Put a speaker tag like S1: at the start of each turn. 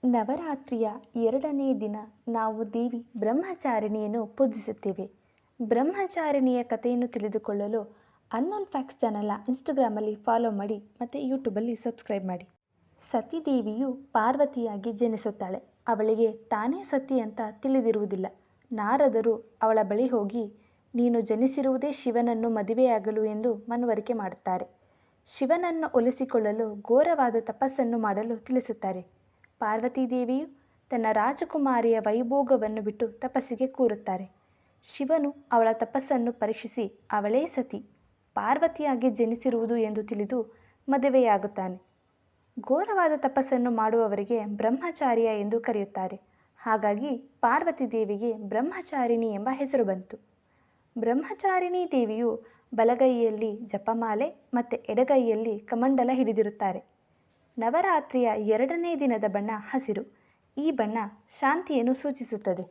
S1: ನವರಾತ್ರಿಯ 2ನೇ ದಿನ ನಾವು ದೇವಿ ಬ್ರಹ್ಮಚಾರಿಣಿಯನ್ನು ಪೂಜಿಸುತ್ತೇವೆ. ಬ್ರಹ್ಮಚಾರಿಣಿಯ ಕಥೆಯನ್ನು ತಿಳಿದುಕೊಳ್ಳಲು ಅನ್ನೋನ್ ಫ್ಯಾಕ್ಟ್ಸ್ ಚಾನಲ್ನ ಇನ್ಸ್ಟಾಗ್ರಾಮಲ್ಲಿ ಫಾಲೋ ಮಾಡಿ ಮತ್ತು ಯೂಟ್ಯೂಬಲ್ಲಿ ಸಬ್ಸ್ಕ್ರೈಬ್ ಮಾಡಿ. ಸತಿದೇವಿಯು ಪಾರ್ವತಿಯಾಗಿ ಜನಿಸುತ್ತಾಳೆ. ಅವಳಿಗೆ ತಾನೇ ಸತಿ ಅಂತ ತಿಳಿದಿರುವುದಿಲ್ಲ. ನಾರದರು ಅವಳ ಬಳಿ ಹೋಗಿ, ನೀನು ಜನಿಸಿರುವುದೇ ಶಿವನನ್ನು ಮದುವೆಯಾಗಲು ಎಂದು ಮನವರಿಕೆ ಮಾಡುತ್ತಾರೆ. ಶಿವನನ್ನು ಒಲಿಸಿಕೊಳ್ಳಲು ಘೋರವಾದ ತಪಸ್ಸನ್ನು ಮಾಡಲು ತಿಳಿಸುತ್ತಾರೆ. ಪಾರ್ವತೀದೇವಿಯು ತನ್ನ ರಾಜಕುಮಾರಿಯ ವೈಭೋಗವನ್ನು ಬಿಟ್ಟು ತಪಸ್ಸಿಗೆ ಕೂರುತ್ತಾರೆ. ಶಿವನು ಅವಳ ತಪಸ್ಸನ್ನು ಪರೀಕ್ಷಿಸಿ ಅವಳೇ ಸತಿ ಪಾರ್ವತಿಯಾಗಿ ಜನಿಸಿರುವುದು ಎಂದು ತಿಳಿದು ಮದುವೆಯಾಗುತ್ತಾನೆ. ಘೋರವಾದ ತಪಸ್ಸನ್ನು ಮಾಡುವವರಿಗೆ ಬ್ರಹ್ಮಚಾರ್ಯ ಎಂದು ಕರೆಯುತ್ತಾರೆ. ಹಾಗಾಗಿ ಪಾರ್ವತೀದೇವಿಗೆ ಬ್ರಹ್ಮಚಾರಿಣಿ ಎಂಬ ಹೆಸರು ಬಂತು. ಬ್ರಹ್ಮಚಾರಿಣಿ ದೇವಿಯು ಬಲಗೈಯಲ್ಲಿ ಜಪಮಾಲೆ ಮತ್ತು ಎಡಗೈಯಲ್ಲಿ ಕಮಂಡಲ ಹಿಡಿದಿರುತ್ತಾರೆ. ನವರಾತ್ರಿಯ 2ನೇ ದಿನದ ಬಣ್ಣ ಹಸಿರು. ಈ ಬಣ್ಣ ಶಾಂತಿಯನ್ನು ಸೂಚಿಸುತ್ತದೆ.